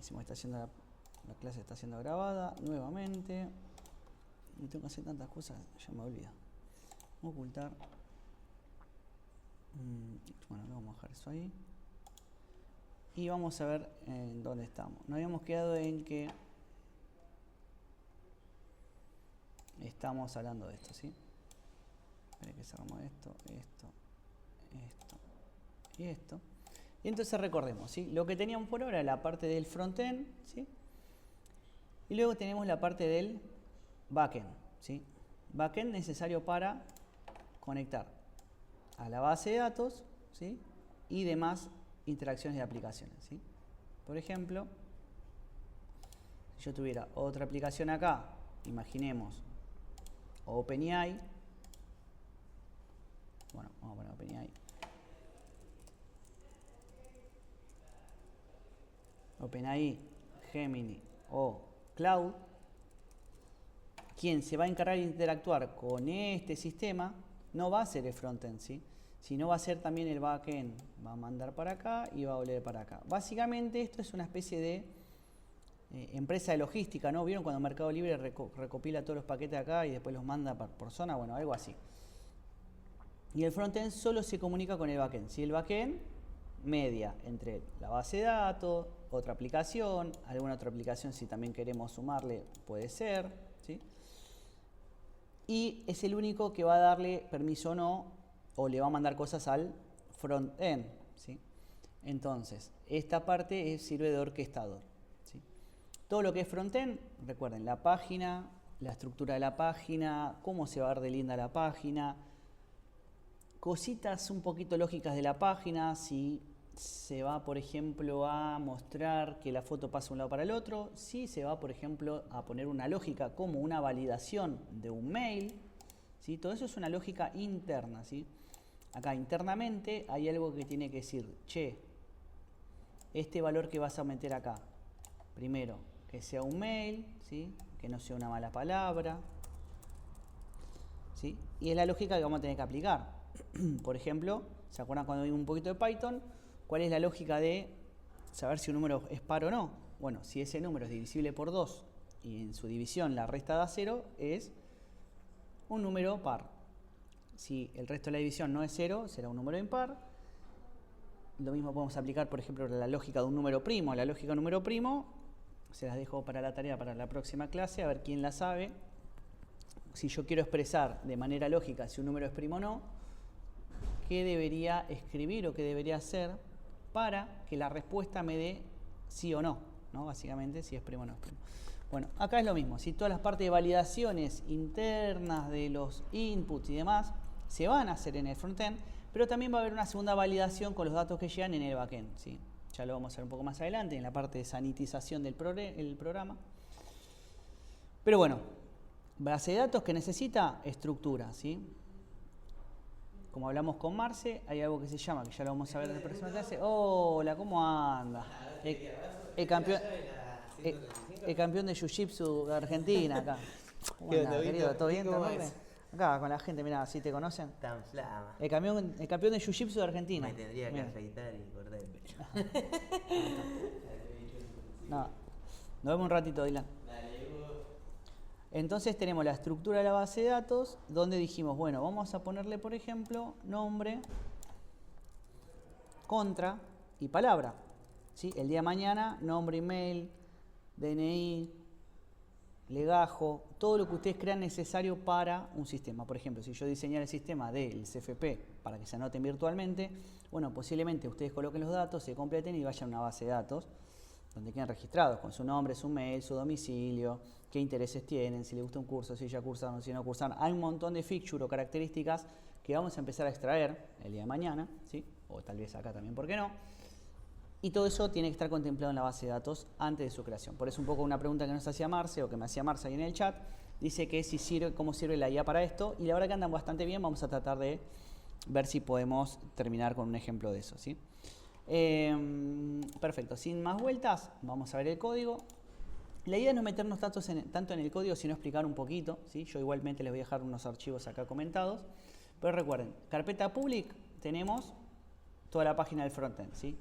Decimos que la clase está siendo grabada nuevamente. Y tengo que hacer tantas cosas, ya me olvido. Ocultar. Bueno, le vamos a dejar eso ahí. Y vamos a ver en dónde estamos. Nos habíamos quedado en que estamos hablando de esto, ¿sí? Esperen que cerramos esto y esto. Y entonces recordemos, ¿sí? Lo que teníamos por ahora era la parte del frontend, ¿sí? Y luego tenemos la parte del backend, ¿sí? Backend necesario para conectar a la base de datos, ¿sí? Y demás interacciones de aplicaciones, ¿sí? Por ejemplo, si yo tuviera otra aplicación acá, imaginemos OpenAI. Bueno, vamos a poner OpenAI. OpenAI, Gemini o Cloud. Quien se va a encargar de interactuar con este sistema no va a ser el frontend, ¿sí? Sino va a ser también el backend. Va a mandar para acá y va a volver para acá. Básicamente esto es una especie de empresa de logística, ¿no? ¿Vieron cuando Mercado Libre recopila todos los paquetes acá y después los manda por zona? Bueno, algo así. Y el frontend solo se comunica con el backend. Si el backend media entre la base de datos, otra aplicación, alguna otra aplicación si también queremos sumarle, puede ser, ¿sí? Y es el único que va a darle permiso o no, o le va a mandar cosas al frontend, ¿sí? Entonces, esta parte sirve de orquestador, ¿sí? Todo lo que es frontend, recuerden, la página, la estructura de la página, cómo se va a ver de linda la página, cositas un poquito lógicas de la página, si se va, por ejemplo, a mostrar que la foto pasa de un lado para el otro, si se va, por ejemplo, a poner una lógica como una validación de un mail, ¿sí? Todo eso es una lógica interna, ¿sí? Acá internamente hay algo que tiene que decir, che, este valor que vas a meter acá, primero, que sea un mail, ¿sí? Que no sea una mala palabra, ¿sí? Y es la lógica que vamos a tener que aplicar. Por ejemplo, ¿se acuerdan cuando vimos un poquito de Python? ¿Cuál es la lógica de saber si un número es par o no? Bueno, si ese número es divisible por 2 y en su división la resta da 0, es un número par. Si el resto de la división no es 0, será un número impar. Lo mismo podemos aplicar, por ejemplo, la lógica de un número primo. La lógica de un número primo, se las dejo para la tarea para la próxima clase, a ver quién la sabe. Si yo quiero expresar de manera lógica si un número es primo o no, ¿qué debería escribir o qué debería hacer para que la respuesta me dé sí o no? ¿No? Básicamente, si es primo o no es primo. Bueno, acá es lo mismo. Si todas las partes de validaciones internas de los inputs y demás se van a hacer en el frontend, pero también va a haber una segunda validación con los datos que llegan en el backend, ¿sí? Ya lo vamos a ver un poco más adelante en la parte de sanitización del programa. Pero bueno, base de datos que necesita estructura, ¿sí? Como hablamos con Marce, hay algo que se llama, que ya lo vamos a ver en la próxima clase. Hola, ¿cómo anda? El campeón de Jiu-Jitsu de Argentina acá. ¿Cómo anda, querido? ¿Todo bien? Acá con la gente, mirá, ¿sí te conocen? Tan flama. El campeón de Jiu-Jitsu de Argentina. Me tendría que afeitar y cortar el pelo. No, nos vemos un ratito, Dylan. Entonces tenemos la estructura de la base de datos, donde dijimos, bueno, vamos a ponerle, por ejemplo, nombre, contra y palabra, ¿sí? El día de mañana, nombre, email, DNI, legajo, todo lo que ustedes crean necesario para un sistema. Por ejemplo, si yo diseñara el sistema del CFP para que se anoten virtualmente, bueno, posiblemente ustedes coloquen los datos, se completen y vayan a una base de datos donde queden registrados con su nombre, su mail, su domicilio, qué intereses tienen, si les gusta un curso, si ya cursaron, si no cursaron. Hay un montón de features o características que vamos a empezar a extraer el día de mañana, ¿sí? O tal vez acá también, ¿por qué no? Y todo eso tiene que estar contemplado en la base de datos antes de su creación. Por eso un poco una pregunta que nos hacía Marce, o que me hacía Marce ahí en el chat, dice que si sirve, cómo sirve la IA para esto, y la verdad que andan bastante bien, vamos a tratar de ver si podemos terminar con un ejemplo de eso, ¿sí? Perfecto, sin más vueltas, vamos a ver el código. La idea no es meternos tanto en el código, sino explicar un poquito, ¿sí? Yo igualmente les voy a dejar unos archivos acá comentados. Pero recuerden, carpeta public, tenemos toda la página del frontend, ¿sí?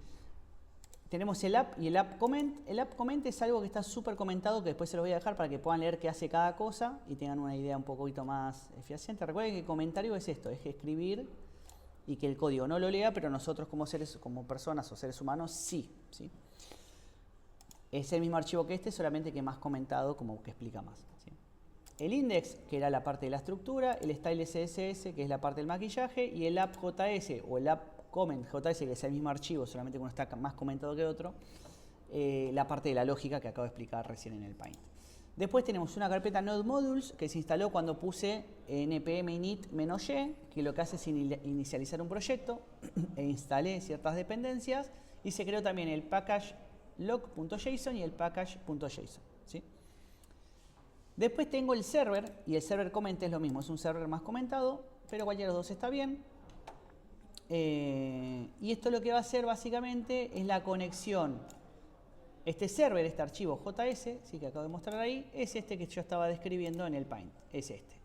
tenemos el app y el app comment. El app comment es algo que está súper comentado, que después se los voy a dejar para que puedan leer qué hace cada cosa y tengan una idea un poquito más fehaciente. Recuerden que el comentario es esto, es escribir y que el código no lo lea, pero nosotros como personas o seres humanos sí. Es el mismo archivo que este, solamente que más comentado, como que explica más. ¿Sí? El index, que era la parte de la estructura, el style CSS, que es la parte del maquillaje, y el app.js o el app.comment.js, que es el mismo archivo, solamente que uno está más comentado que otro, la parte de la lógica que acabo de explicar recién en el Paint. Después tenemos una carpeta Node Modules que se instaló cuando puse npm init-y, que lo que hace es inicializar un proyecto e instalé ciertas dependencias, y se creó también el package log.json y el package.json. ¿Sí? Después tengo el server, y el server comment es lo mismo, es un server más comentado, pero cualquiera de los dos está bien. Y esto lo que va a hacer básicamente es la conexión. Este server, este archivo JS, ¿sí? Que acabo de mostrar ahí, es este que yo estaba describiendo en el Paint. Es este.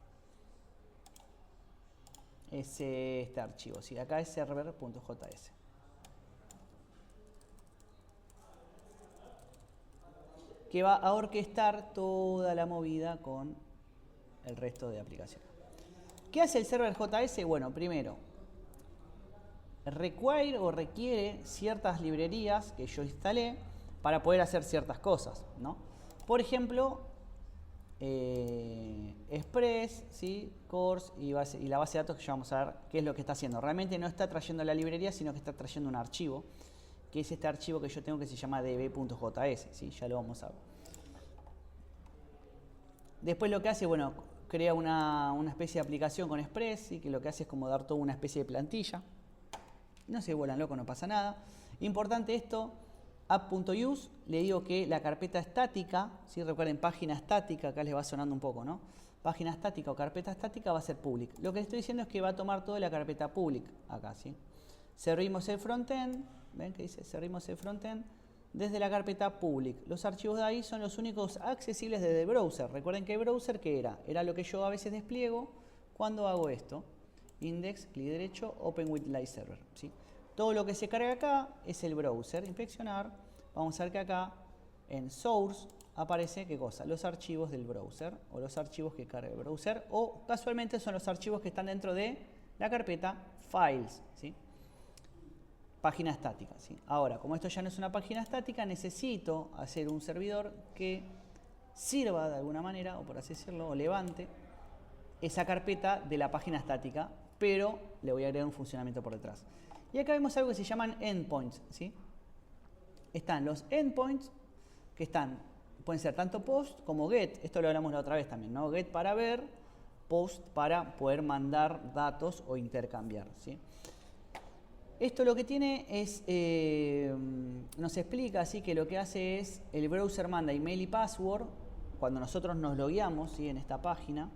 Es este archivo, ¿sí? Acá es server.js. Que va a orquestar toda la movida con el resto de aplicaciones. ¿Qué hace el server JS? Bueno, primero, requiere ciertas librerías que yo instalé para poder hacer ciertas cosas, ¿no? Por ejemplo, Express, ¿sí? Cores y la base de datos, que ya vamos a ver qué es lo que está haciendo. Realmente no está trayendo la librería, sino que está trayendo un archivo, que es este archivo que yo tengo que se llama db.js, ¿sí? Ya lo vamos a ver. Después lo que hace, bueno, crea una especie de aplicación con Express, ¿sí? Que lo que hace es como dar toda una especie de plantilla. No se vuelan locos, no pasa nada. Importante esto, app.use, le digo que la carpeta estática, ¿sí? Recuerden, página estática, acá les va sonando un poco, ¿no? Página estática o carpeta estática va a ser public. Lo que les estoy diciendo es que va a tomar toda la carpeta public acá, ¿sí? Servimos el frontend, ¿ven que dice? Servimos el frontend desde la carpeta public. Los archivos de ahí son los únicos accesibles desde el browser. Recuerden que el browser, ¿qué era? Era lo que yo a veces despliego cuando hago esto. Index, clic derecho, Open with Live Server, ¿sí? Todo lo que se carga acá es el browser. Inspeccionar. Vamos a ver que acá en Source aparece, ¿qué cosa? Los archivos del browser o los archivos que carga el browser, o casualmente son los archivos que están dentro de la carpeta Files, ¿sí? Página estática, ¿sí? Ahora, como esto ya no es una página estática, necesito hacer un servidor que sirva de alguna manera, o por así decirlo, o levante esa carpeta de la página estática, pero le voy a agregar un funcionamiento por detrás. Y acá vemos algo que se llaman endpoints, ¿sí? Están los endpoints, que pueden ser tanto post como get. Esto lo hablamos la otra vez también, ¿no? Get para ver, post para poder mandar datos o intercambiar, ¿sí? Esto lo que tiene es, nos explica así que lo que hace es, el browser manda email y password cuando nosotros nos logueamos, ¿sí? En esta página.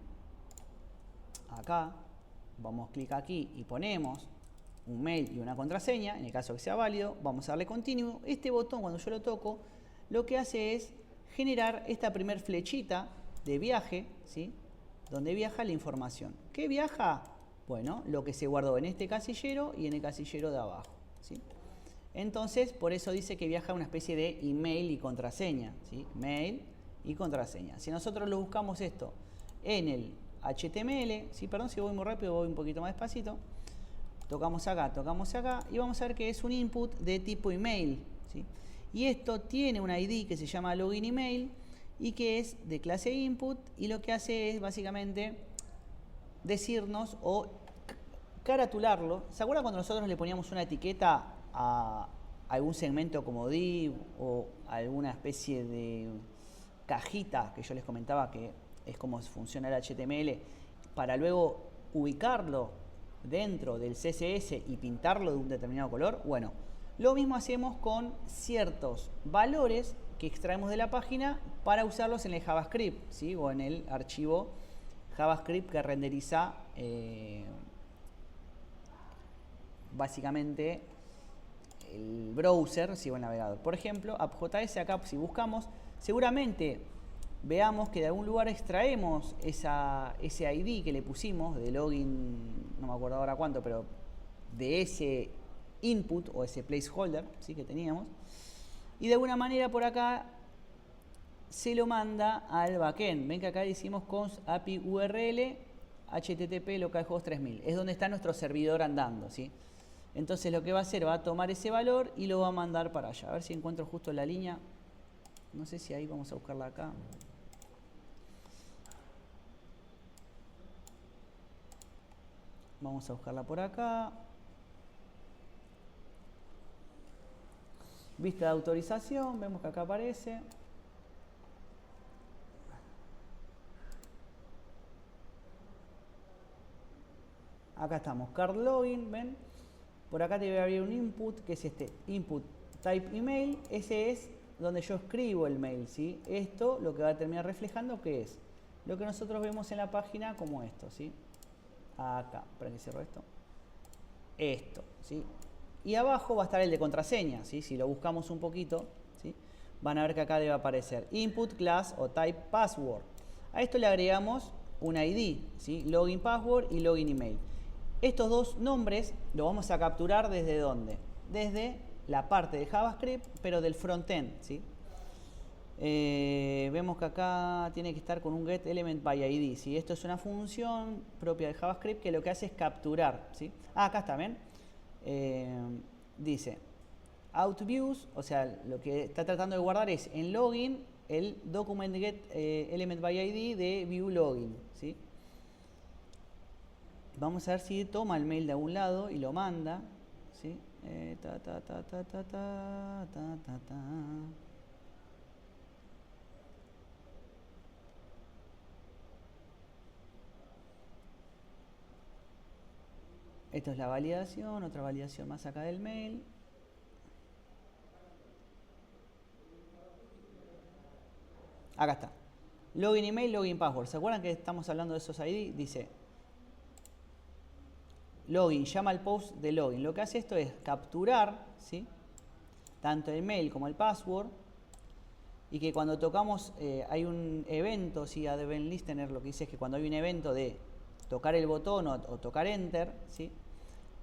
Acá, vamos a clicar aquí y ponemos un mail y una contraseña, en el caso que sea válido, vamos a darle continue. Este botón, cuando yo lo toco, lo que hace es generar esta primer flechita de viaje, ¿sí? Donde viaja la información. ¿Qué viaja? Bueno, lo que se guardó en este casillero y en el casillero de abajo, ¿sí? Entonces, por eso dice que viaja una especie de email y contraseña, ¿sí? Mail y contraseña. Si nosotros lo buscamos esto en el HTML, ¿sí? Perdón si voy muy rápido, voy un poquito más despacito. Tocamos acá y vamos a ver que es un input de tipo email, ¿sí? Y esto tiene un ID que se llama login email y que es de clase input, y lo que hace es básicamente decirnos o caratularlo. ¿Se acuerdan cuando nosotros le poníamos una etiqueta a algún segmento como div o alguna especie de cajita que yo les comentaba que es como funciona el HTML, para luego ubicarlo dentro del CSS y pintarlo de un determinado color? Bueno, lo mismo hacemos con ciertos valores que extraemos de la página para usarlos en el JavaScript, ¿sí? O en el archivo JavaScript que renderiza básicamente el browser, ¿sí? O el navegador. Por ejemplo, app.js, acá si buscamos, seguramente veamos que de algún lugar extraemos ese ID que le pusimos de login, no me acuerdo ahora cuánto, pero de ese input o ese placeholder, ¿sí? Que teníamos. Y de alguna manera por acá se lo manda al backend. Ven que acá decimos const API URL HTTP localhost 3000. Es donde está nuestro servidor andando, ¿sí? Entonces lo que va a hacer, va a tomar ese valor y lo va a mandar para allá. A ver si encuentro justo la línea. No sé si ahí vamos a buscarla acá. Vamos a buscarla por acá. Vista de autorización, vemos que acá aparece. Acá estamos, card login, ven. Por acá debe haber un input, que es este, input type email. Ese es donde yo escribo el mail, ¿sí? Esto lo que va a terminar reflejando, ¿qué es? Lo que nosotros vemos en la página como esto, ¿sí? Acá, para que cierro esto. Esto, ¿sí? Y abajo va a estar el de contraseña, ¿sí? Si lo buscamos un poquito, ¿sí? Van a ver que acá debe aparecer input class o type password. A esto le agregamos un ID, ¿sí? Login password y login email. Estos dos nombres los vamos a capturar ¿desde dónde? Desde la parte de JavaScript, pero del frontend, ¿sí? Vemos que acá tiene que estar con un getElementById, ¿sí? Esto es una función propia de JavaScript que lo que hace es capturar, ¿sí? Acá está, ¿ven? Dice outViews, o sea, lo que está tratando de guardar es en login el document getElementById de viewLogin, ¿sí? Vamos a ver si toma el mail de algún lado y lo manda, ¿sí? Esto es la validación, otra validación más acá del mail. Acá está. Login email, login password. ¿Se acuerdan que estamos hablando de esos ID? Dice login, llama al post de login. Lo que hace esto es capturar, ¿sí? Tanto el mail como el password. Y que cuando tocamos, hay un evento, ¿sí? Ad event listener lo que dice es que cuando hay un evento de tocar el botón o tocar enter, ¿sí?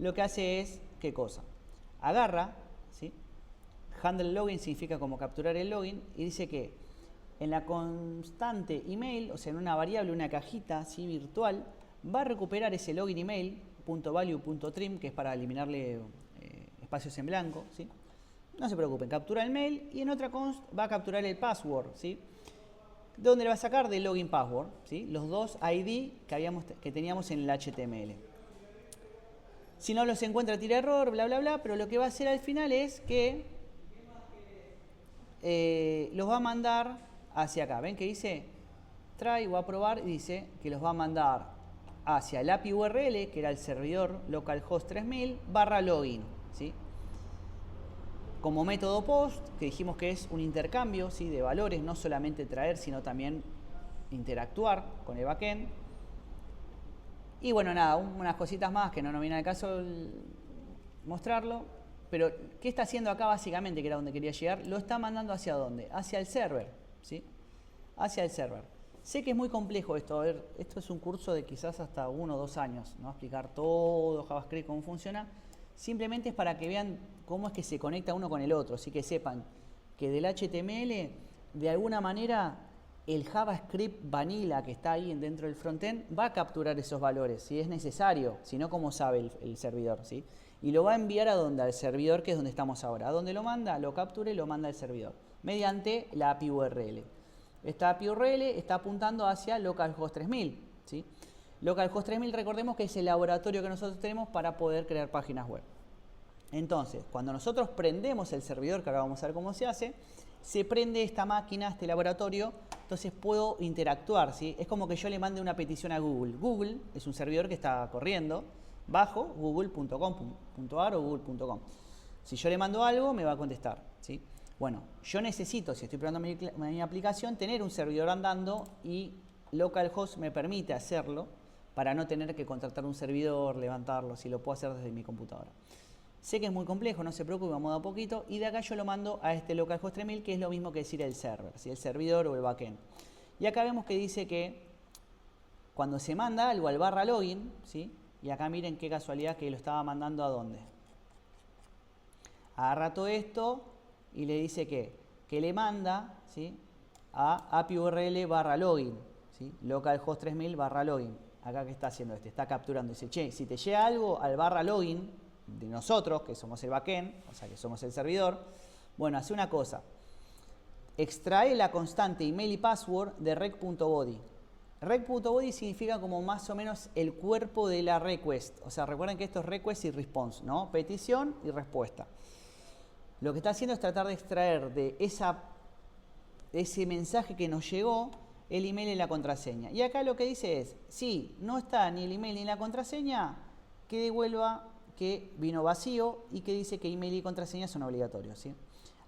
Lo que hace es, ¿qué cosa? Agarra, ¿sí? Handle login significa como capturar el login y dice que en la constante email, o sea, en una variable, una cajita, ¿sí? Virtual, va a recuperar ese login email .value.trim, que es para eliminarle espacios en blanco, ¿sí? No se preocupen, captura el mail y en otra const va a capturar el password, ¿sí? ¿Dónde le va a sacar? Del login password, ¿sí? Los dos ID que teníamos en el HTML. Si no los encuentra, tira error, bla, bla, bla, pero lo que va a hacer al final es que los va a mandar hacia acá. ¿Ven que dice? Try, va a probar y dice que los va a mandar hacia el API URL, que era el servidor localhost 3000 /login, ¿sí? Como método post, que dijimos que es un intercambio, ¿sí? De valores, no solamente traer, sino también interactuar con el backend. Y bueno, nada, unas cositas más que no nos viene al caso mostrarlo. Pero, ¿qué está haciendo acá básicamente, que era donde quería llegar? Lo está mandando hacia dónde? Hacia el server, ¿sí? Hacia el server. Sé que es muy complejo esto. A ver, esto es un curso de quizás hasta 1 o 2 años, ¿no? Explicar todo JavaScript, cómo funciona. Simplemente es para que vean cómo es que se conecta uno con el otro. Así que sepan que del HTML, de alguna manera, el JavaScript vanilla que está ahí dentro del frontend va a capturar esos valores, si es necesario. Si no, ¿cómo sabe el servidor? ¿Sí? Y lo va a enviar a donde, al servidor, que es donde estamos ahora. ¿A dónde lo manda? Lo captura y lo manda al servidor, mediante la API URL. Esta API URL está apuntando hacia localhost 3000, ¿sí? Localhost 3000, recordemos que es el laboratorio que nosotros tenemos para poder crear páginas web. Entonces, cuando nosotros prendemos el servidor, que ahora vamos a ver cómo se hace, se prende esta máquina, este laboratorio, entonces puedo interactuar, ¿sí? Es como que yo le mande una petición a Google. Google es un servidor que está corriendo bajo google.com.ar o google.com. Si yo le mando algo, me va a contestar, ¿sí? Bueno, yo necesito, si estoy probando mi aplicación, tener un servidor andando y localhost me permite hacerlo para no tener que contratar un servidor, levantarlo, si lo puedo hacer desde mi computadora. Sé que es muy complejo, no se preocupe, vamos a poquito, y de acá yo lo mando a este localhost 3000, que es lo mismo que decir el server, ¿sí? El servidor o el backend. Y acá vemos que dice que cuando se manda algo al /login, ¿sí? Y acá miren qué casualidad que lo estaba mandando a dónde. Agarra todo esto y le dice que le manda, ¿sí?, a API URL /login, ¿sí?, localhost 3000 /login. Acá que está haciendo está capturando. Dice, che, si te llega algo al /login de nosotros, que somos el backend, o sea que somos el servidor, bueno, hace una cosa. Extrae la constante email y password de rec.body. Rec.body significa como más o menos el cuerpo de la request. O sea, recuerden que esto es request y response, ¿no? Petición y respuesta. Lo que está haciendo es tratar de extraer de ese mensaje que nos llegó el email y la contraseña. Y acá lo que dice es, si no está ni el email ni la contraseña, que devuelva que vino vacío y que dice que email y contraseña son obligatorios, ¿sí?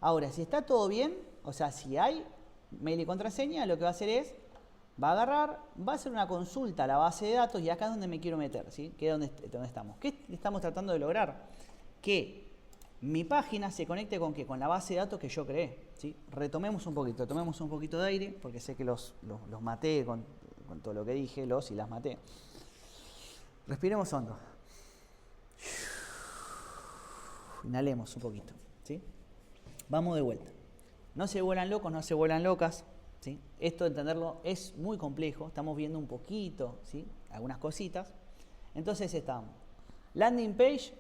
Ahora, si está todo bien, o sea, si hay mail y contraseña, lo que va a hacer es, va a agarrar, va a hacer una consulta a la base de datos y acá es donde me quiero meter, ¿sí? Que es donde estamos. ¿Qué estamos tratando de lograr? Que mi página se conecte con ¿qué? Con la base de datos que yo creé, ¿sí? Retomemos un poquito, tomemos un poquito de aire, porque sé que los maté con todo lo que dije, y las maté. Respiremos hondo. Inhalemos un poquito, ¿sí? Vamos de vuelta. No se vuelan locos, no se vuelan locas, ¿sí? Esto de entenderlo es muy complejo, estamos viendo un poquito, ¿sí?, algunas cositas. Entonces estamos. Landing page,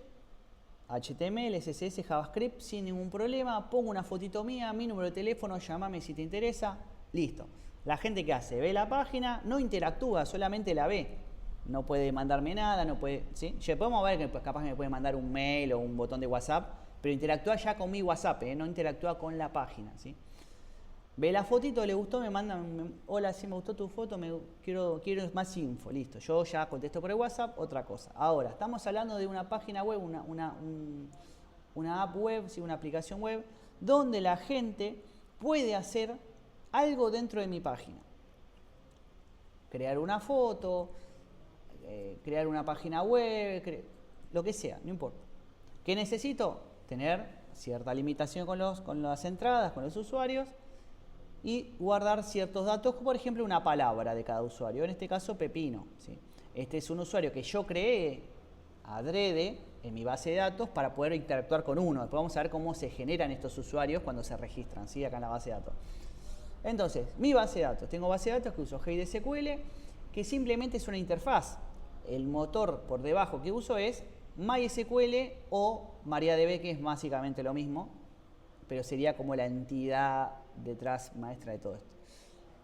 HTML, CSS, JavaScript, sin ningún problema. Pongo una fotito mía, mi número de teléfono, llámame si te interesa. Listo. La gente que hace, ve la página, no interactúa, solamente la ve. No puede mandarme nada, no puede, ¿sí? Ya podemos ver que pues, capaz que me puede mandar un mail o un botón de WhatsApp, pero interactúa ya con mi WhatsApp, no interactúa con la página, ¿sí? Ve la fotito, le gustó, me manda, hola, sí me gustó tu foto, quiero más info, listo. Yo ya contesto por el WhatsApp, otra cosa. Ahora, estamos hablando de una página web, una app web, ¿sí?, una aplicación web, donde la gente puede hacer algo dentro de mi página. Crear una foto, crear una página web, lo que sea, no importa. ¿Qué necesito? Tener cierta limitación con las entradas, con los usuarios, y guardar ciertos datos, por ejemplo, una palabra de cada usuario. En este caso, Pepino, ¿sí? Este es un usuario que yo creé adrede en mi base de datos para poder interactuar con uno. Después vamos a ver cómo se generan estos usuarios cuando se registran, ¿sí?, acá en la base de datos. Entonces, mi base de datos. Tengo base de datos que uso HeyDSQL, que simplemente es una interfaz. El motor por debajo que uso es MySQL o MariaDB, que es básicamente lo mismo, pero sería como la entidad detrás maestra de todo esto.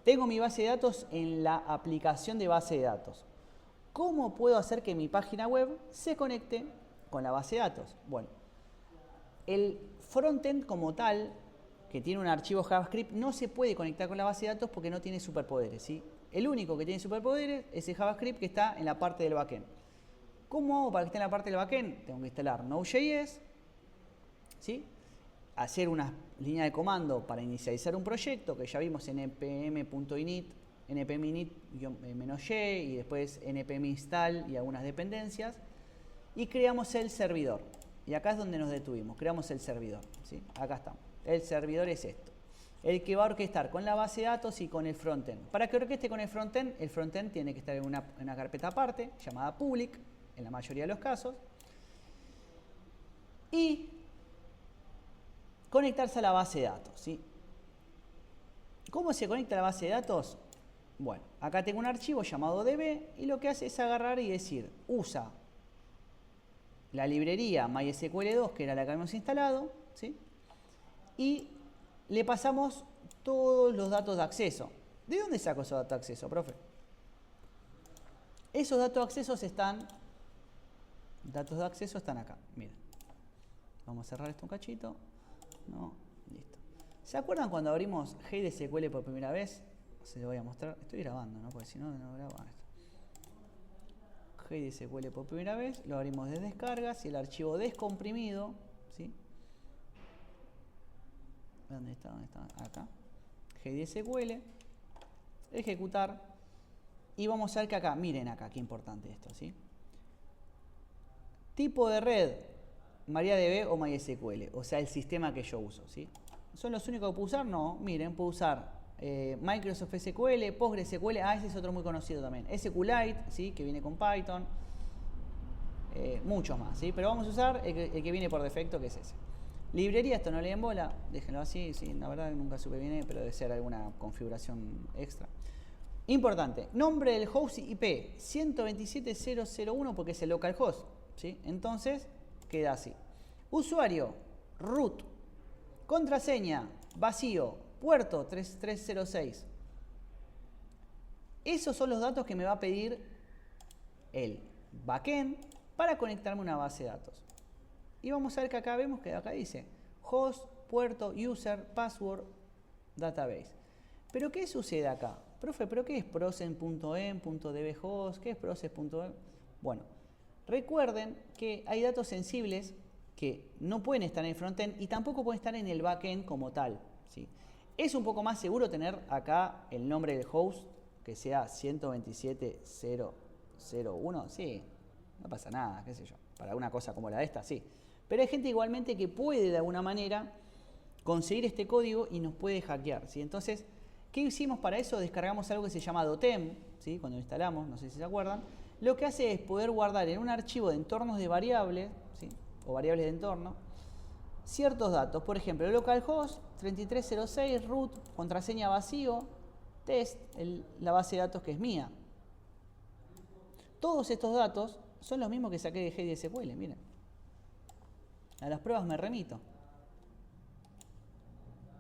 Tengo mi base de datos en la aplicación de base de datos. ¿Cómo puedo hacer que mi página web se conecte con la base de datos? Bueno, el frontend como tal, que tiene un archivo JavaScript, no se puede conectar con la base de datos porque no tiene superpoderes, ¿sí? El único que tiene superpoderes es el JavaScript que está en la parte del backend. ¿Cómo hago para que esté en la parte del backend? Tengo que instalar Node.js, ¿sí?, hacer una línea de comando para inicializar un proyecto, que ya vimos en npm.init, npm-init-y y después npm install y algunas dependencias, y creamos el servidor. Y acá es donde nos detuvimos, creamos el servidor, ¿sí? Acá estamos. El servidor es esto, el que va a orquestar con la base de datos y con el frontend. Para que orqueste con el frontend tiene que estar en una carpeta aparte, llamada public, en la mayoría de los casos, y conectarse a la base de datos, ¿sí? ¿Cómo se conecta a la base de datos? Bueno, acá tengo un archivo llamado db y lo que hace es agarrar y decir, usa la librería MySQL2, que era la que habíamos instalado, ¿sí?, y le pasamos todos los datos de acceso. ¿De dónde saco esos datos de acceso, profe? Esos datos de acceso están acá, miren. Vamos a cerrar esto un cachito. No, listo. ¿Se acuerdan cuando abrimos HeyDSQL por primera vez? Se lo voy a mostrar. Estoy grabando, ¿no? Porque si no, no grabo esto. HeyDSQL por primera vez, lo abrimos de descargas y el archivo descomprimido, ¿sí? ¿Dónde está? Acá. HeyDSQL, ejecutar, y vamos a ver que acá, miren acá, qué importante esto, ¿sí? Tipo de red, MariaDB o MySQL, o sea, el sistema que yo uso, ¿sí? ¿Son los únicos que puedo usar? No, miren, puedo usar Microsoft SQL, PostgreSQL, ese es otro muy conocido también, SQLite, ¿sí?, que viene con Python, muchos más, ¿sí? Pero vamos a usar el que viene por defecto, que es ese. Librería, esto no le den bola, déjenlo así, sí, la verdad nunca supe bien, pero debe ser alguna configuración extra. Importante, nombre del host IP 127.0.0.1 porque es el localhost, ¿sí? Entonces queda así. Usuario, root, contraseña, vacío, puerto 3306. Esos son los datos que me va a pedir el backend para conectarme a una base de datos. Y vamos a ver que acá vemos que acá dice host, puerto, user, password, database. ¿Pero qué sucede acá? Profe, ¿pero qué es process.em.dbhost? ¿Qué es process.em? Bueno, recuerden que hay datos sensibles que no pueden estar en el frontend y tampoco pueden estar en el backend como tal, ¿sí? Es un poco más seguro tener acá el nombre del host que sea 127.0.0.1, sí, no pasa nada, qué sé yo, para una cosa como la de esta, sí. Pero hay gente igualmente que puede de alguna manera conseguir este código y nos puede hackear, ¿sí? Entonces, ¿qué hicimos para eso? Descargamos algo que se llama Dotem, ¿sí? Cuando lo instalamos, no sé si se acuerdan. Lo que hace es poder guardar en un archivo de entornos de variables, ¿sí? O variables de entorno, ciertos datos. Por ejemplo, localhost 3306, root, contraseña vacío, test, la base de datos que es mía. Todos estos datos son los mismos que saqué de GDSQL, miren. A las pruebas me remito.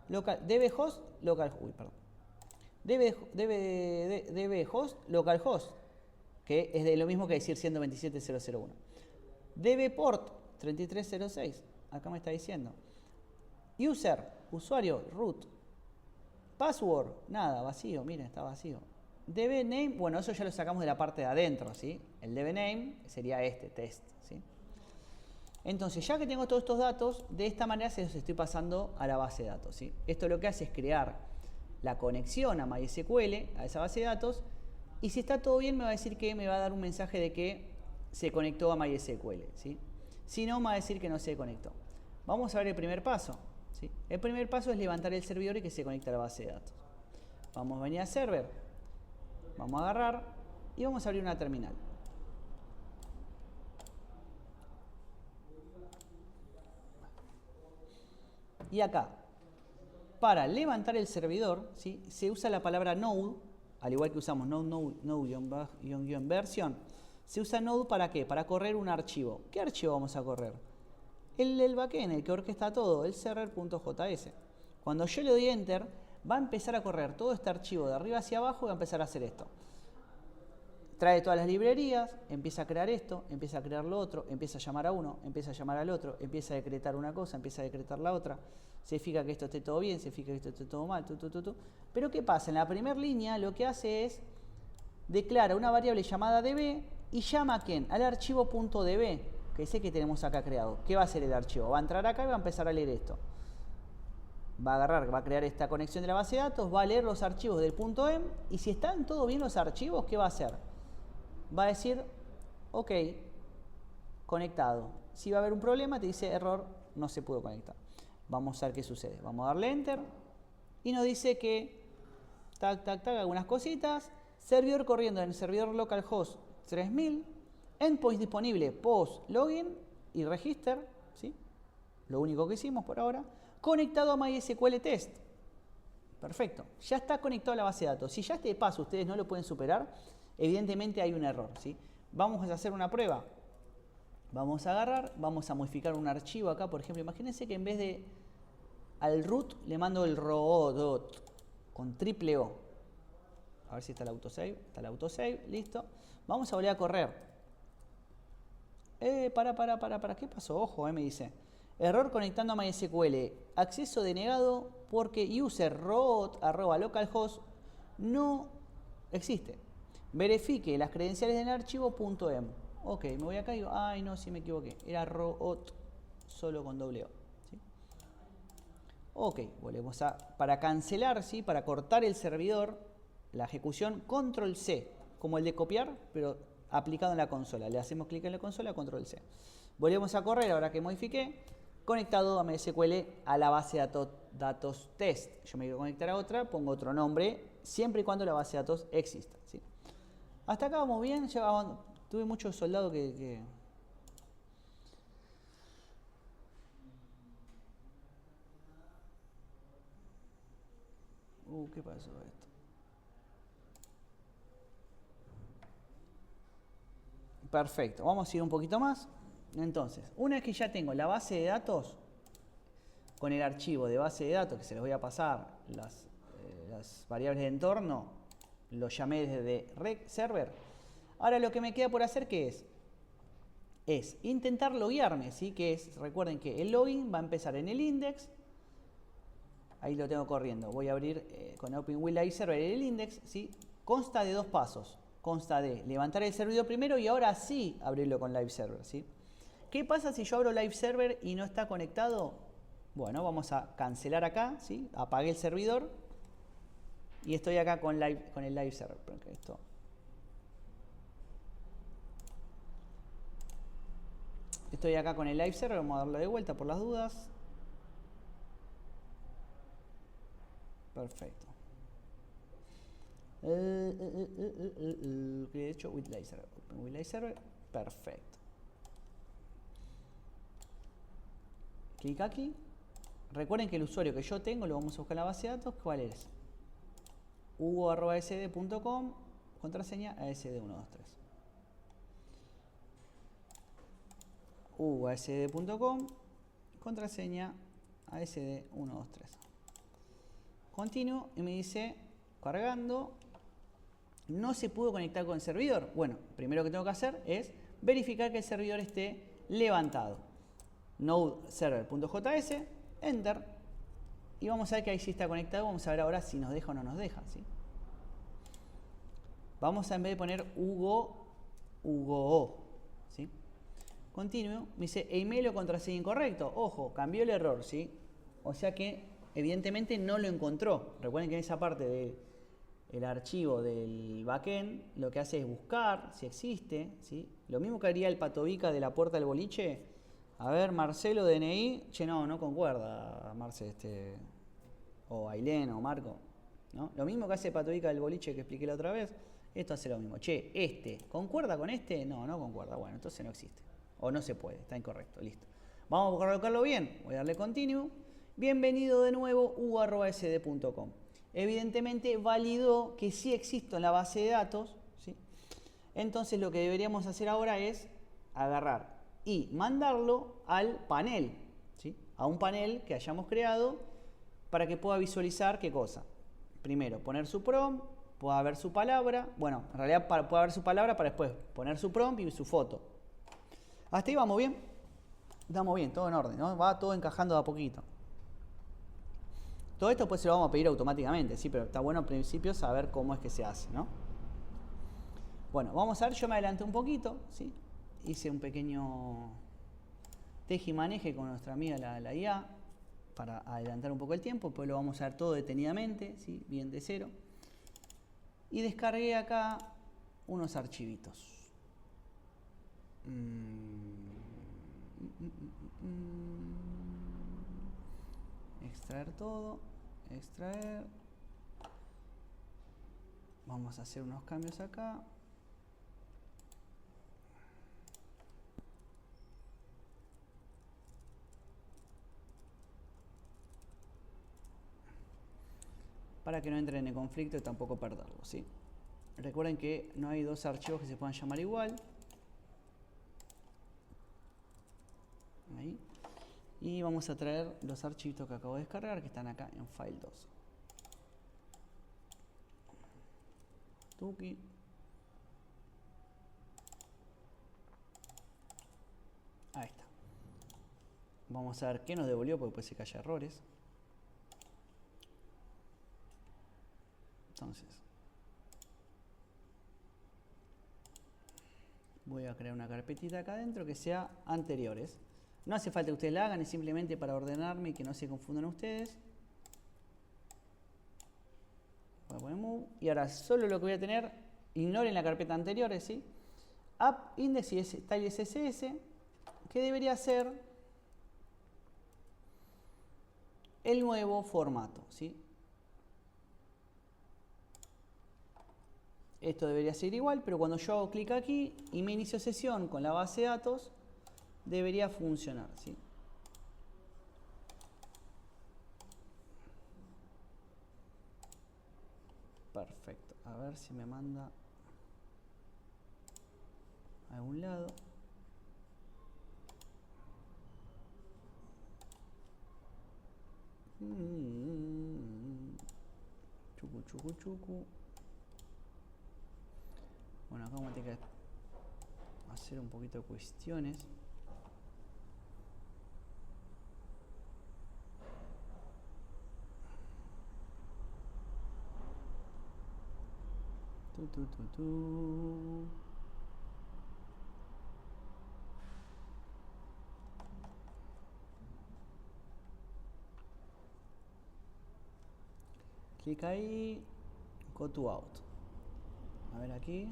dbhost, dbhost, localhost, que es de lo mismo que decir 127.0.0.1. dbport 3306, acá me está diciendo. User, usuario, root. Password, nada, vacío, miren, está vacío. dbname, bueno, eso ya lo sacamos de la parte de adentro, ¿sí? El dbname sería este, test, ¿sí? Entonces, ya que tengo todos estos datos, de esta manera se los estoy pasando a la base de datos, ¿sí? Esto lo que hace es crear la conexión a MySQL, a esa base de datos, y si está todo bien me va a decir que me va a dar un mensaje de que se conectó a MySQL, ¿sí? Si no, me va a decir que no se conectó. Vamos a ver el primer paso, ¿sí? El primer paso es levantar el servidor y que se conecte a la base de datos. Vamos a venir a server, vamos a agarrar y vamos a abrir una terminal. Y acá, para levantar el servidor, ¿sí? Se usa la palabra node, al igual que usamos node-version. Se usa node ¿para qué? Para correr un archivo. ¿Qué archivo vamos a correr? El del backend, el que orquesta todo, el server.js. Cuando yo le doy enter, va a empezar a correr todo este archivo de arriba hacia abajo y va a empezar a hacer esto. Trae todas las librerías, empieza a crear esto, empieza a crear lo otro, empieza a llamar a uno, empieza a llamar al otro, empieza a decretar una cosa, empieza a decretar la otra, se fija que esto esté todo bien, se fija que esto esté todo mal, Pero ¿qué pasa? En la primera línea lo que hace es declara una variable llamada db y llama a ¿quién? Al archivo .db, que es el que tenemos acá creado. ¿Qué va a hacer el archivo? Va a entrar acá y va a empezar a leer esto. Va a agarrar, va a crear esta conexión de la base de datos, va a leer los archivos del .em y si están todo bien los archivos, ¿qué va a hacer? Va a decir, ok, conectado. Si va a haber un problema, te dice error, no se pudo conectar. Vamos a ver qué sucede. Vamos a darle enter y nos dice que, algunas cositas. Servidor corriendo en el servidor localhost 3000. Endpoints disponible post login y register, ¿sí? Lo único que hicimos por ahora. Conectado a MySQL test. Perfecto. Ya está conectado a la base de datos. Si ya este paso ustedes no lo pueden superar, evidentemente hay un error, ¿sí? Vamos a hacer una prueba. Vamos a agarrar, vamos a modificar un archivo acá, por ejemplo. Imagínense que en vez de al root le mando el root con triple O. A ver si está el autosave. Está el autosave, listo. Vamos a volver a correr. Para. ¿Qué pasó? Ojo, me dice. Error conectando a MySQL. Acceso denegado porque user root @localhost no existe. Verifique las credenciales del archivo .em. Ok, me voy acá y digo, ay no, sí me equivoqué. Era root solo con doble O. ¿Sí? Ok, volvemos a, para cancelar, ¿sí? Para cortar el servidor, la ejecución, control C, como el de copiar, pero aplicado en la consola. Le hacemos clic en la consola, control C. Volvemos a correr, ahora que modifiqué, conectado a MySQL a la base de datos test. Yo me quiero conectar a otra, pongo otro nombre, siempre y cuando la base de datos exista, ¿sí? Hasta acá vamos bien, tuve muchos soldados que... ¿Qué pasó esto? Perfecto, vamos a ir un poquito más. Entonces, una vez que ya tengo la base de datos, con el archivo de base de datos, que se les voy a pasar las variables de entorno, lo llamé desde rec server. Ahora lo que me queda por hacer, ¿qué es? Es intentar loguearme, ¿sí? Que es, recuerden que el login va a empezar en el index. Ahí lo tengo corriendo. Voy a abrir con Open with Live Server el index, ¿sí? Consta de dos pasos. Consta de levantar el servidor primero y ahora sí abrirlo con Live Server, ¿sí? ¿Qué pasa si yo abro Live Server y no está conectado? Bueno, vamos a cancelar acá, ¿sí? Apagué el servidor y estoy acá con el Live Server. Esto. Estoy acá con el Live Server, vamos a darle de vuelta por las dudas. Perfecto. De hecho, with Live Server. With Live Server, perfecto. Clic aquí. Recuerden que el usuario que yo tengo lo vamos a buscar en la base de datos. ¿Cuál es? hugo@asd.com, contraseña asd123. hugo@asd.com, contraseña asd123. Continúo y me dice cargando. No se pudo conectar con el servidor. Bueno, primero que tengo que hacer es verificar que el servidor esté levantado. Node server.js, enter. Y vamos a ver que ahí sí está conectado. Vamos a ver ahora si nos deja o no nos deja, ¿sí? Vamos a, en vez de poner Hugo, ¿sí? Continuo. Me dice email o contraseña incorrecto. Ojo, cambió el error, ¿sí? O sea que evidentemente no lo encontró. Recuerden que en esa parte del archivo del backend lo que hace es buscar si existe, ¿sí? Lo mismo que haría el patobica de la puerta del boliche. A ver, Marcelo, DNI. Che, no concuerda, Marce, o Ailén o Marco, ¿no? Lo mismo que hace el patobica del boliche que expliqué la otra vez. Esto hace lo mismo. Che, ¿concuerda con este? No concuerda. Bueno, entonces no existe. O no se puede, está incorrecto, listo. Vamos a colocarlo bien. Voy a darle continue. Bienvenido de nuevo, hugo@asd.com. Evidentemente validó que sí existo en la base de datos, ¿sí? Entonces lo que deberíamos hacer ahora es agarrar y mandarlo al panel, ¿sí? A un panel que hayamos creado para que pueda visualizar qué cosa. Primero, poner su prompt, pueda ver su palabra. Bueno, en realidad pueda ver su palabra para después poner su prompt y su foto. Hasta ahí vamos bien. Estamos bien, todo en orden, ¿no? Va todo encajando de a poquito. Todo esto pues se lo vamos a pedir automáticamente, sí, pero está bueno al principio saber cómo es que se hace, ¿no? Bueno, vamos a ver, yo me adelanté un poquito, ¿sí? Hice un pequeño tejimaneje con nuestra amiga la IA para adelantar un poco el tiempo, pues lo vamos a ver todo detenidamente, ¿sí? Bien de cero. Y descargué acá unos archivitos. Extraer todo, extraer. Vamos a hacer unos cambios acá. Para que no entren en conflicto y tampoco perderlo, ¿sí? Recuerden que no hay dos archivos que se puedan llamar igual. Ahí. Y vamos a traer los archivos que acabo de descargar, que están acá en File 2. Tuki. Ahí está. Vamos a ver qué nos devolvió, porque puede ser que haya errores. Entonces, voy a crear una carpetita acá adentro que sea anteriores. No hace falta que ustedes la hagan, es simplemente para ordenarme y que no se confundan ustedes. Voy a poner move. Y ahora solo lo que voy a tener, ignoren la carpeta anteriores, ¿sí? App index y style CSS, que debería ser el nuevo formato, ¿sí? Esto debería ser igual, pero cuando yo hago clic aquí y me inicio sesión con la base de datos, debería funcionar, ¿sí? Perfecto. A ver si me manda a algún lado. Chucu, chucu, chucu. Bueno, acá vamos a tener que hacer un poquito de cuestiones. Tu. Clic ahí, go to out. A ver aquí.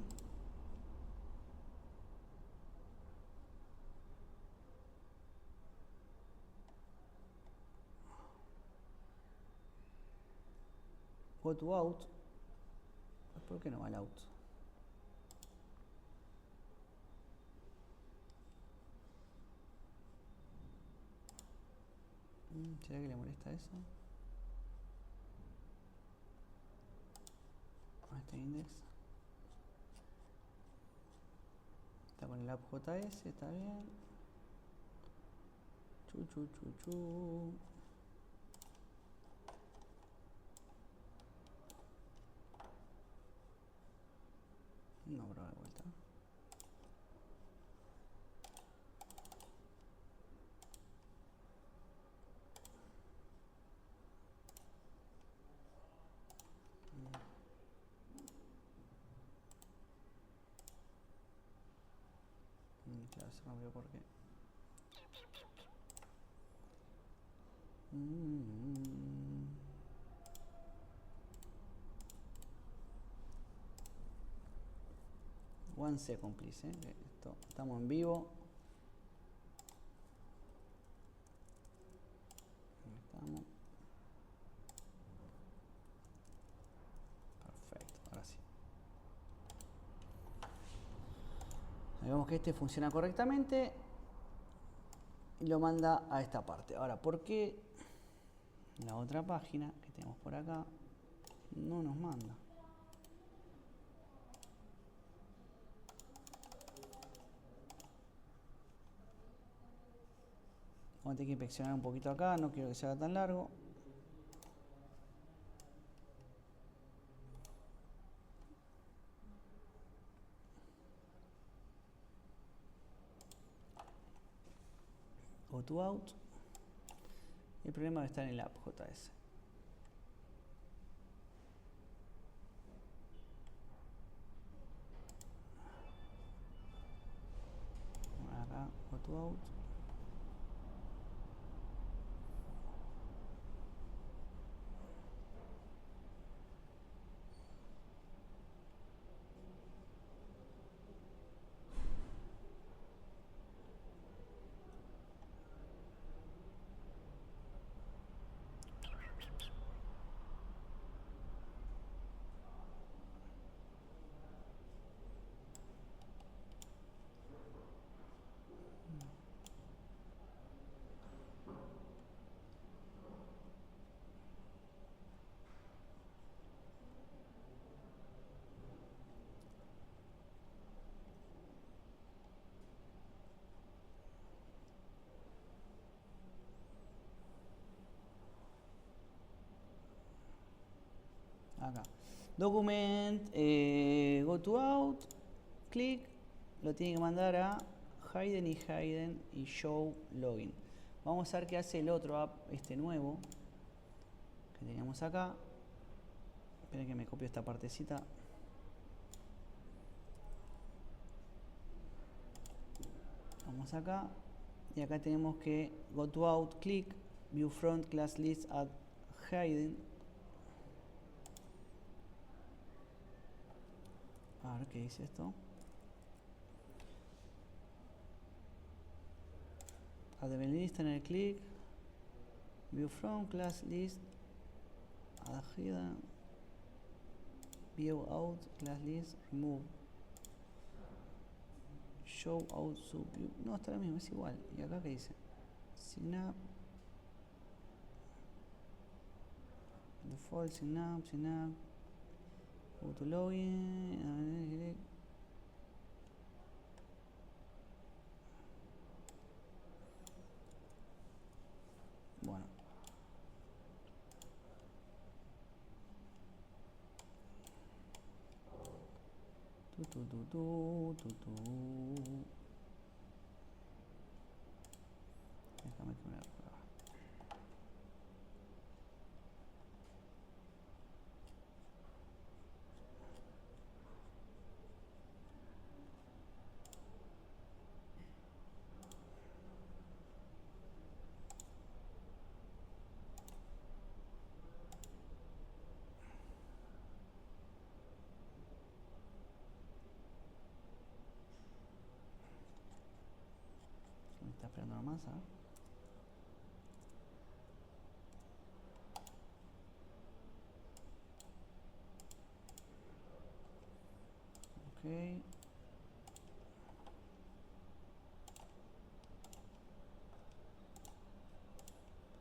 Go to out. ¿Por qué no va al out? ¿Será que le molesta eso? Este index. Está con el app.js, está bien. Chu. No, bro, de vuelta. Claro, se rompió porque. One second, please. Estamos en vivo. Estamos. Perfecto, ahora sí. Ahí vemos que este funciona correctamente y lo manda a esta parte. Ahora, ¿por qué la otra página que tenemos por acá no nos manda? Vamos a tener que inspeccionar un poquito acá, no quiero que sea tan largo. Go to out. El problema va a estar en el app.js. Acá, go to out. Acá. Document, go to out, clic, lo tiene que mandar a hidden y show login. Vamos a ver qué hace el otro app, este nuevo, que teníamos acá. Esperen que me copio esta partecita. Vamos acá, y acá tenemos que go to out, clic, view front class list add hidden. A ver qué dice esto. Add the list en el clic, view from class list, add hidden, view out class list, remove, show out subview. No, está lo mismo, es igual. ¿Y acá qué dice? Sign up, default, sign up. Go to login. Bueno. Déjame que me la prueba. Me está esperando nomás, ¿sabes? Ok.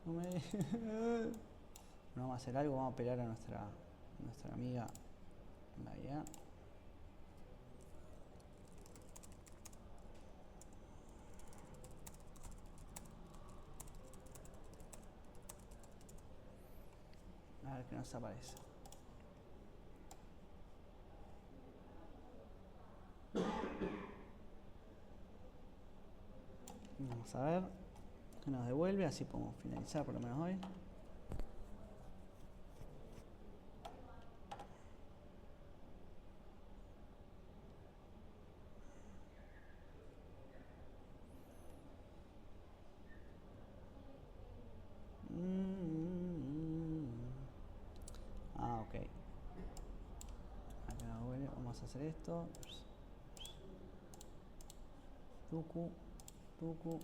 No me... No vamos a hacer algo, vamos a pegar a nuestra amiga Laia. A ver qué nos aparece. Vamos a ver qué nos devuelve, así podemos finalizar por lo menos hoy. Ah, ok. Acá nos devuelve. Vamos a hacer esto. Tuku, tuku.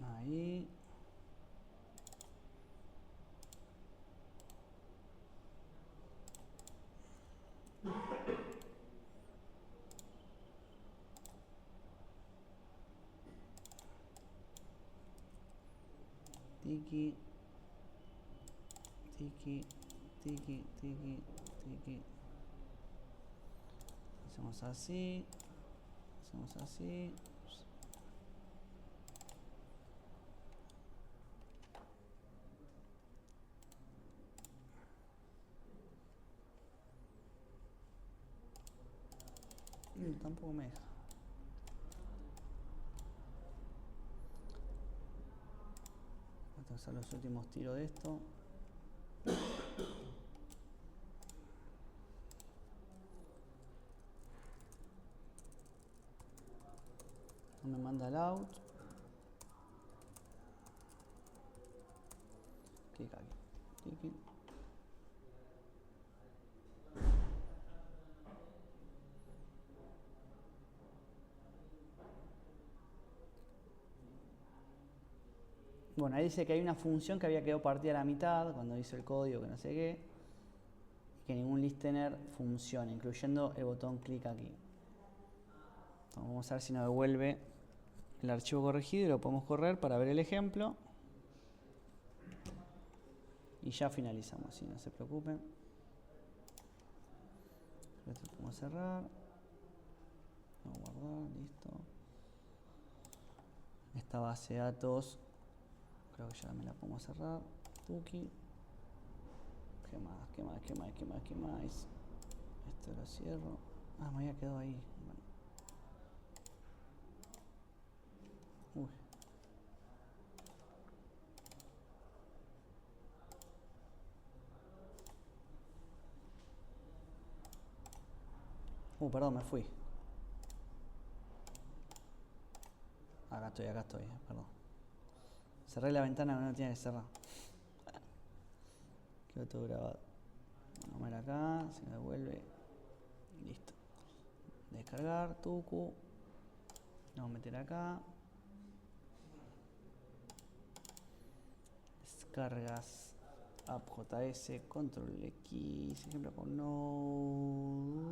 Ahí. Tiki. Tiki. Tiki. Tiki. Tiki. Hacemos así. Hacemos así. Tampoco me deja. Voy a hacer los últimos tiros de esto. No me manda el out. Clic aquí. Clic. Bueno, ahí dice que hay una función que había quedado partida a la mitad cuando hizo el código, que no sé qué, y que ningún listener funciona, incluyendo el botón clic aquí. Entonces, vamos a ver si nos devuelve el archivo corregido y lo podemos correr para ver el ejemplo. Y ya finalizamos, así no se preocupen. Esto lo podemos cerrar. Vamos a guardar, listo. Esta base de datos creo que ya me la podemos cerrar. Tuki. ¿Qué más? ¿Qué más? ¿Qué más? ¿Qué más? ¿Qué más? Esto lo cierro. Ah, me había quedado ahí. Bueno. Uy. Perdón, me fui. Acá estoy, perdón. Cerré la ventana que no tenía que cerrar. Quedó todo grabado. Vamos a ver acá, se me devuelve. Listo. Descargar, tucu. Vamos a meter acá. Descargas app.js, control X, ejemplo con Node.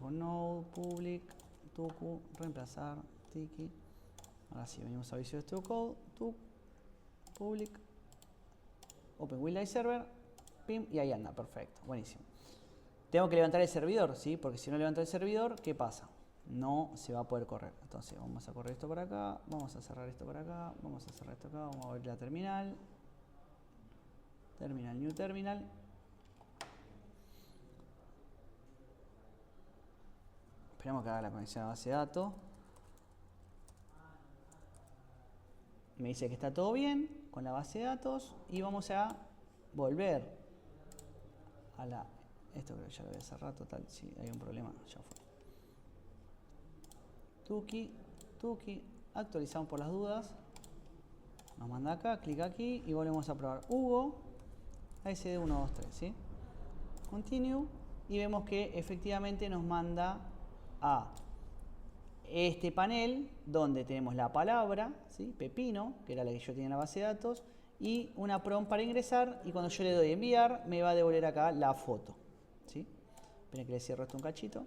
con node, public, tucu, reemplazar, tiki. Ahora sí, venimos a Visual Studio Code, public, open with live server, pim, y ahí anda, perfecto, buenísimo. Tengo que levantar el servidor, ¿sí? Porque si no levanto el servidor, ¿qué pasa? No se va a poder correr. Entonces vamos a correr esto para acá, vamos a cerrar esto para acá, vamos a cerrar esto acá, vamos a abrir la terminal. Terminal, new terminal. Esperamos que haga la conexión a la base de datos. Me dice que está todo bien con la base de datos y vamos a volver a la... Esto creo que ya lo voy a cerrar, total, si hay un problema, ya fue. Tuki, actualizamos por las dudas. Nos manda acá, clic aquí y volvemos a probar Hugo, ASD 123, ¿sí? Continue y vemos que efectivamente nos manda a este panel donde tenemos la palabra, ¿sí? Pepino, que era la que yo tenía en la base de datos, y una prompt para ingresar, y cuando yo le doy enviar me va a devolver acá la foto, ¿sí? Esperen que le cierro esto un cachito.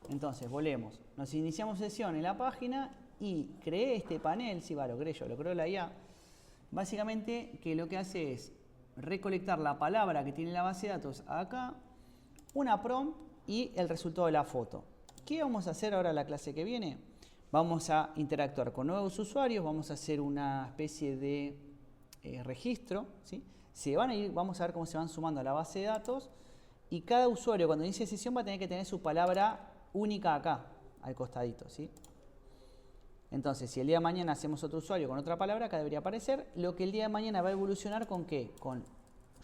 Entonces, volvemos. Nos iniciamos sesión en la página y creé este panel, sí, va, lo creé yo, lo creó la IA. Básicamente, que lo que hace es recolectar la palabra que tiene la base de datos acá, una prompt y el resultado de la foto. ¿Qué vamos a hacer ahora en la clase que viene? Vamos a interactuar con nuevos usuarios, vamos a hacer una especie de registro, ¿sí? Vamos a ver cómo se van sumando a la base de datos y cada usuario cuando inicie sesión va a tener que tener su palabra única acá, al costadito, ¿sí? Entonces, si el día de mañana hacemos otro usuario con otra palabra, acá debería aparecer. Lo que el día de mañana va a evolucionar ¿con qué?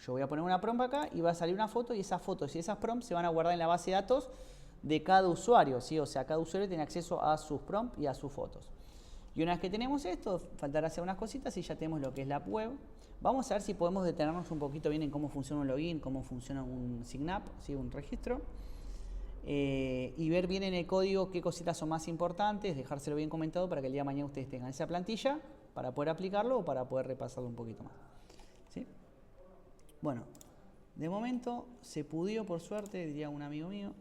Yo voy a poner una prompt acá y va a salir una foto y esas fotos y esas prompts se van a guardar en la base de datos de cada usuario, ¿sí? O sea, cada usuario tiene acceso a sus prompts y a sus fotos. Y una vez que tenemos esto, faltará hacer unas cositas y ya tenemos lo que es la app web. Vamos a ver si podemos detenernos un poquito bien en cómo funciona un login, cómo funciona un sign up, ¿sí? Un registro. Y ver bien en el código qué cositas son más importantes, dejárselo bien comentado para que el día de mañana ustedes tengan esa plantilla para poder aplicarlo o para poder repasarlo un poquito más, ¿sí? Bueno, de momento se pudió por suerte, diría un amigo mío.